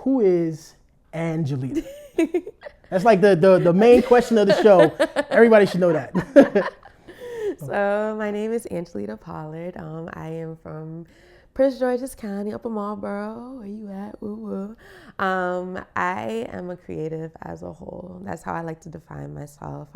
Who is Angelita? That's like the main question of the show. Everybody should know that. So my name is Angelita Pollard. I am from Prince George's County, Upper Marlboro. Where you at? Woo woo. I am a creative as a whole. That's how I like to define myself.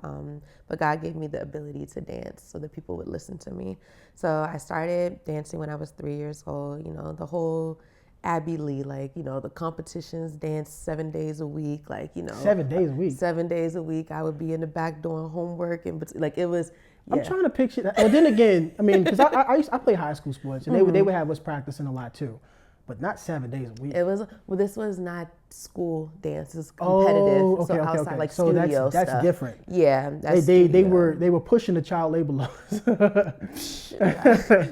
But God gave me the ability to dance so that people would listen to me. So I started dancing when I was 3 years old. You know, the whole Abby Lee, like, you know, the competitions, dance 7 days a week, like, you know. 7 days a week? 7 days a week. I would be in the back doing homework, and like, it was, yeah. I'm trying to picture that. Well, then again, I mean, because I play high school sports, and they would have us practicing a lot too, but not 7 days a week. It was, well, this was not school dance. It's competitive. Oh, okay, so okay, outside, okay. like, So studio that's stuff. different. Yeah, that's they were pushing the child labor laws.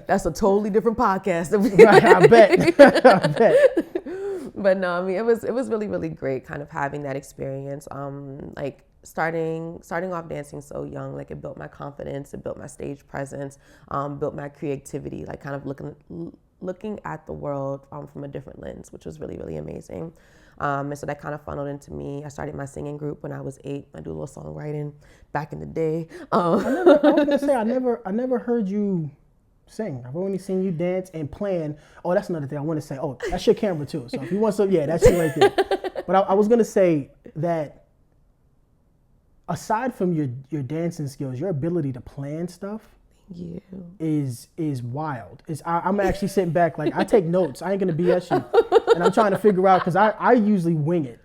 That's a totally different podcast. Right, I bet. I bet. But no, I mean, it was really, really great kind of having that experience. Like starting off dancing so young, like it built my confidence, it built my stage presence, built my creativity, like kind of looking at the world from a different lens, which was really, really amazing. And so that kind of funneled into me. I started my singing group when I was 8. I do a little songwriting back in the day. I was gonna say I never heard you sing. I've only seen you dance and plan. Oh, that's another thing I want to say. Oh, that's your camera too. So if you want some, yeah, that's you right there. But I was gonna say that aside from your dancing skills, your ability to plan stuff is wild. I'm actually sitting back like I take notes. I ain't gonna BS you, and I'm trying to figure out because I usually wing it.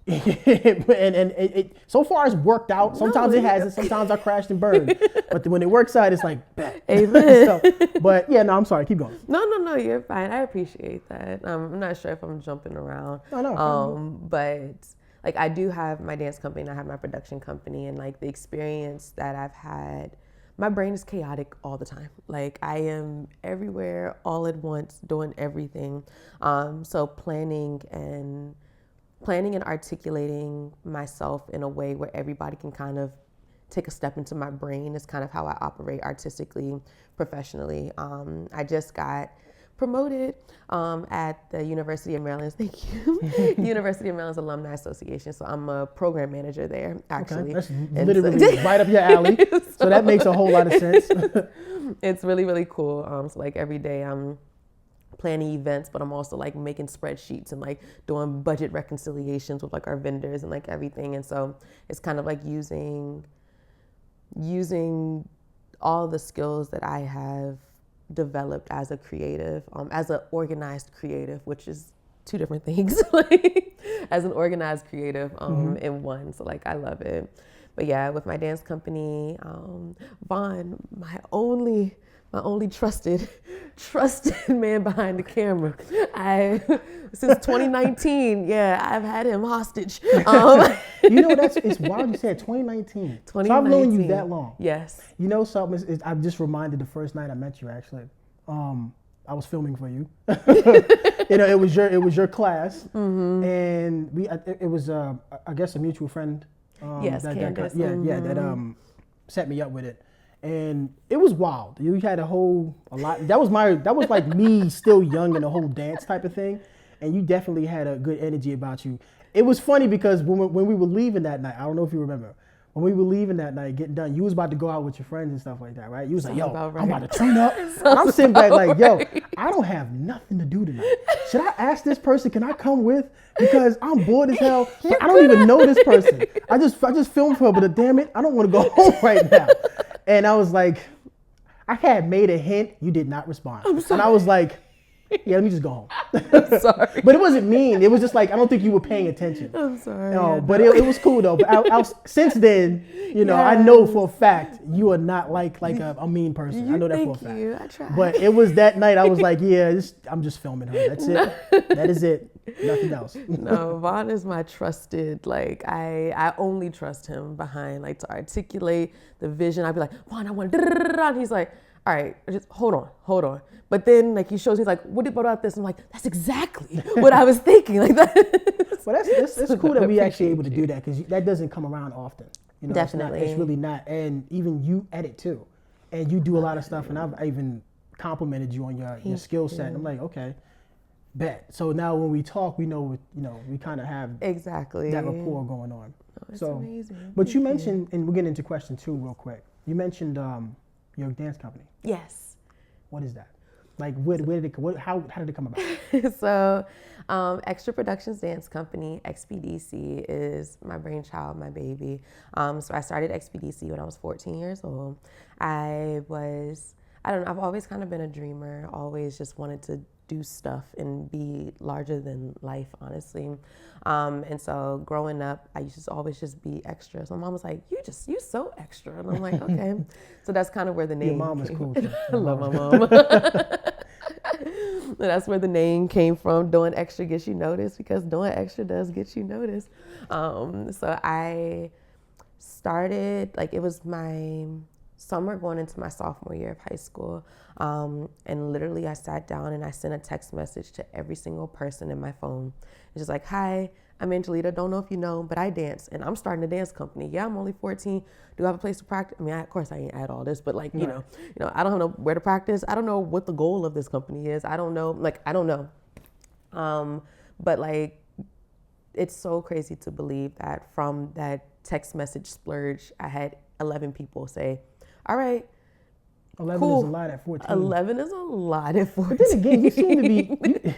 and it so far it's worked out. Sometimes it hasn't. Sometimes I crashed and burned. But when it works out, it's like bet. Amen. So, but yeah, no, I'm sorry. Keep going. No, you're fine. I appreciate that. I'm not sure if I'm jumping around. No. But like I do have my dance company and I have my production company, and like the experience that I've had, my brain is chaotic all the time. Like I am everywhere all at once doing everything. So planning and articulating myself in a way where everybody can kind of take a step into my brain is kind of how I operate artistically, professionally. I just got promoted at the University of Maryland. Thank you. University of Maryland's Alumni Association. So I'm a program manager there, actually. Okay. That's literally right up your alley. So that makes a whole lot of sense. It's really, really cool. So like every day I'm planning events, but I'm also like making spreadsheets and like doing budget reconciliations with like our vendors and like everything. And so it's kind of like using all the skills that I have developed as a creative, as an organized creative, which is two different things, like as an organized creative in one. So like I love it. But yeah, with my dance company, Vaughn, my only trusted man behind the camera. Since 2019, I've had him hostage. You know, it's wild you said 2019. So I've known you that long. Yes. You know something, I'm just reminded the first night I met you, actually. I was filming for you. You know, it was your class. And it was, I guess, a mutual friend. Yes, Candace. That set me up with it. And it was wild. You had a lot. That was like me still young in the whole dance type of thing. And you definitely had a good energy about you. It was funny because when we were leaving that night, I don't know if you remember, when we were leaving that night, getting done, you was about to go out with your friends and stuff like that, right? You was like, yo, I'm about to turn up. And I'm sitting back like, yo, I don't have nothing to do tonight. Should I ask this person, can I come with? Because I'm bored as hell. But I don't even know this person. I just filmed for her, but damn it, I don't want to go home right now. And I was like, I had made a hint. You did not respond. And I was like, yeah, let me just go home. I'm sorry. But it wasn't mean. It was just like, I don't think you were paying attention. I'm sorry. No, but it was cool though. But since then, you know, I know for a fact you are not like a mean person. I know that for a fact. Thank you. I tried. But it was that night I was like, yeah, I'm just filming her. That's it. That is it. Nothing else. No, Vaughn is my trusted, like I only trust him behind, like to articulate the vision. I'd be like, Vaughn, I want da-da-da-da-da. And he's like, all right, just hold on. But then like he shows, he's like, what about this? I'm like, that's exactly what I was thinking. Like that. Well, that's cool that we actually able to do that because that doesn't come around often. You know, definitely. It's really not. And even you edit too. And you do a lot of stuff. And I've even complimented you on your skill set. And I'm like, okay, Bet. So now when we talk, we know, we kind of have Exactly. that rapport going on. Oh, it's So, amazing. but Thank you mentioned, and we'll get into question 2 real quick. You mentioned your dance company. Yes. What is that? Like, where did it? How did it come about? So, Extra Productions Dance Company, XPDC, is my brainchild, my baby. So I started XPDC when I was 14 years old. I don't know, I've always kind of been a dreamer, always just wanted to do stuff and be larger than life, honestly. And so growing up, I used to always just be extra. So my mom was like, you so extra. And I'm like, okay. So that's kind of where the name Your mom was came. cool too. I love my mom. That's where the name came from. Doing extra gets you noticed, because doing extra does get you noticed. So I started, like, it was my summer going into my sophomore year of high school. And literally I sat down and I sent a text message to every single person in my phone. It's just like, hi, I'm Angelita. Don't know if you know, but I dance and I'm starting a dance company. Yeah, I'm only 14. Do I have a place to practice? I mean, of course I ain't add all this, but like, you know, I don't know where to practice. I don't know what the goal of this company is. I don't know. But like, it's so crazy to believe that from that text message splurge, I had 11 people say, all right, 11 cool. is a lot at 14. 11 is a lot at 14. But then again,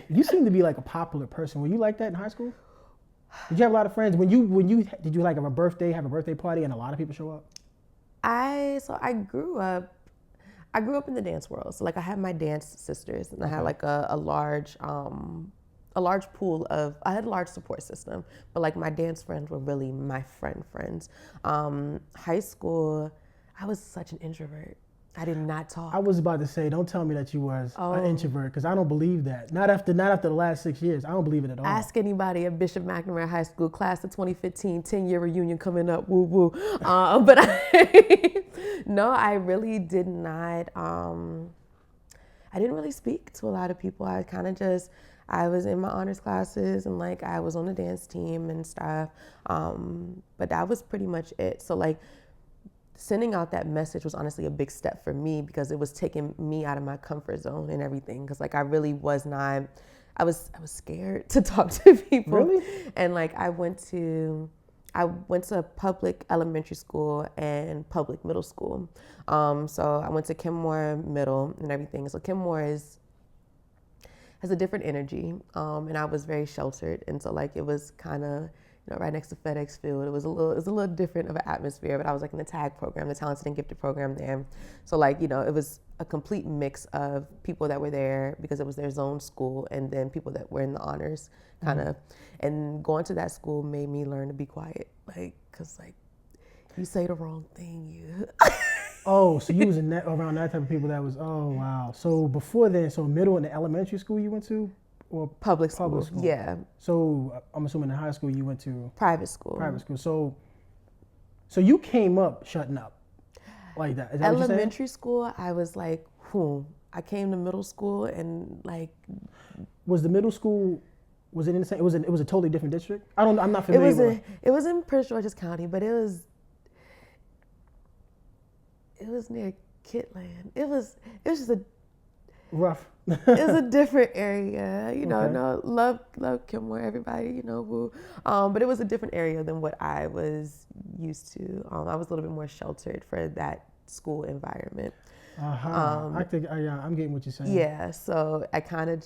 you seem to be like a popular person. Were you like that in high school? Did you have a lot of friends? Did you like have a birthday party and a lot of people show up? I grew up in the dance world. So like I had my dance sisters, and I had like a large pool of, I had a large support system, but like my dance friends were really my friends. High school, I was such an introvert. I did not talk. I was about to say, don't tell me that you was an introvert, because I don't believe that. Not after the last 6 years. I don't believe it at all. Ask anybody at Bishop McNamara High School, class of 2015, 10-year reunion coming up, woo woo. But no, I really did not. I didn't really speak to a lot of people. I was in my honors classes, and like I was on the dance team and stuff. But that was pretty much it. So like, sending out that message was honestly a big step for me, because it was taking me out of my comfort zone and everything. Because like I really was not, I was scared to talk to people. Really? And like I went to public elementary school and public middle school. So I went to Kenmore Middle and everything. So Kenmore has a different energy, and I was very sheltered, and so like it was kind of, right next to FedEx Field. It was a little different of an atmosphere, but I was like in the TAG program, the Talented and Gifted program there. So like, it was a complete mix of people that were there because it was their zone school, and then people that were in the honors kind of. And going to that school made me learn to be quiet, like, cause like you say the wrong thing, you. Oh, so you was around that type of people that was, oh wow. So before then, so middle and elementary school you went to? Or public school. Yeah. So I'm assuming in high school you went to private school. So you came up shutting up like that. Is that elementary school, I was like, I came to middle school and like. Was the middle school? Was it in the same? It was a totally different district. I'm not familiar. It was in Prince George's County, but it was near Kitland. It was just a rough. It's a different area, no, love Kenmore, everybody, who, but it was a different area than what I was used to. I was a little bit more sheltered for that school environment. I think, I'm getting what you're saying. Yeah, so I kind of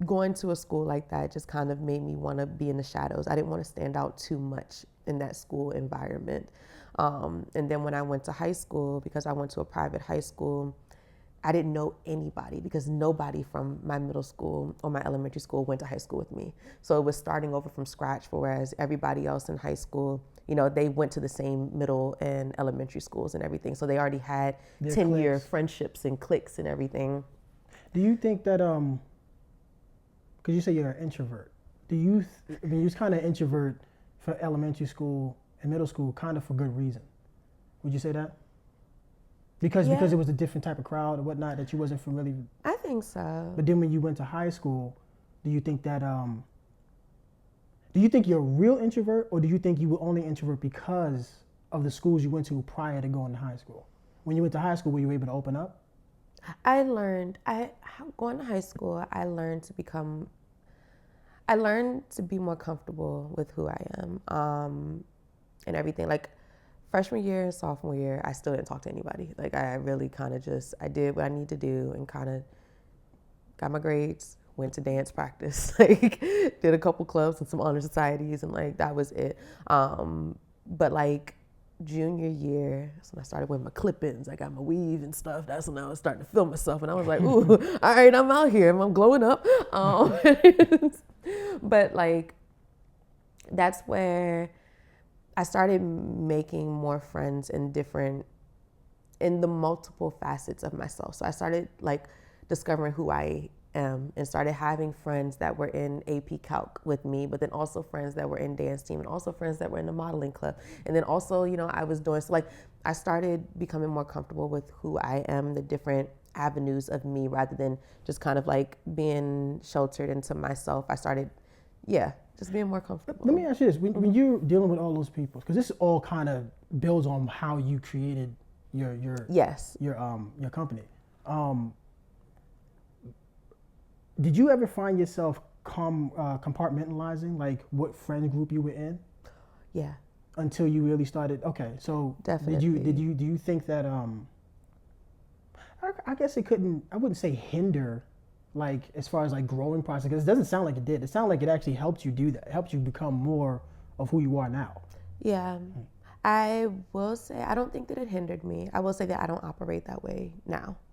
going to a school like that just kind of made me want to be in the shadows. I didn't want to stand out too much in that school environment. And then when I went to high school, because I went to a private high school, I didn't know anybody, because nobody from my middle school or my elementary school went to high school with me. So it was starting over from scratch, whereas everybody else in high school, they went to the same middle and elementary schools and everything. So they already had 10-year friendships and cliques and everything. Do you think that, because you say you're an introvert, you was kind of introvert for elementary school and middle school, kind of for good reason. Would you say that? Because it was a different type of crowd or whatnot that you wasn't familiar with? I think so. But then when you went to high school, do you think that, do you think you're a real introvert, or do you think you were only introvert because of the schools you went to prior to going to high school? When you went to high school, were you able to open up? Going to high school, I learned to be more comfortable with who I am, and everything. Like freshman year and sophomore year, I still didn't talk to anybody. Like I really kind of just, I did what I need to do and kind of got my grades, went to dance practice, like did a couple clubs and some honor societies, and like that was it. But like junior year, that's when I started wearing my clip-ins. I got my weave and stuff. That's when I was starting to feel myself, and I was like, "Ooh, all right, I'm out here. I'm glowing up." But like, that's where I started making more friends in the multiple facets of myself. So I started like discovering who I am and started having friends that were in AP Calc with me, but then also friends that were in dance team and also friends that were in the modeling club. And then also, I was doing, so like I started becoming more comfortable with who I am, the different avenues of me rather than just kind of like being sheltered into myself. I started, just being more comfortable. Let me ask you this: when you're dealing with all those people, because this all kind of builds on how you created your your company. Did you ever find yourself compartmentalizing like what friend group you were in? Yeah. Until you really started. Okay, so definitely. Do you think that I guess it couldn't. I wouldn't say hinder, like as far as like growing process, because it doesn't sound like it did. It sounded like it actually helped you do that. It helped you become more of who you are now. Yeah. I will say I don't think that it hindered me. I will say that I don't operate that way now.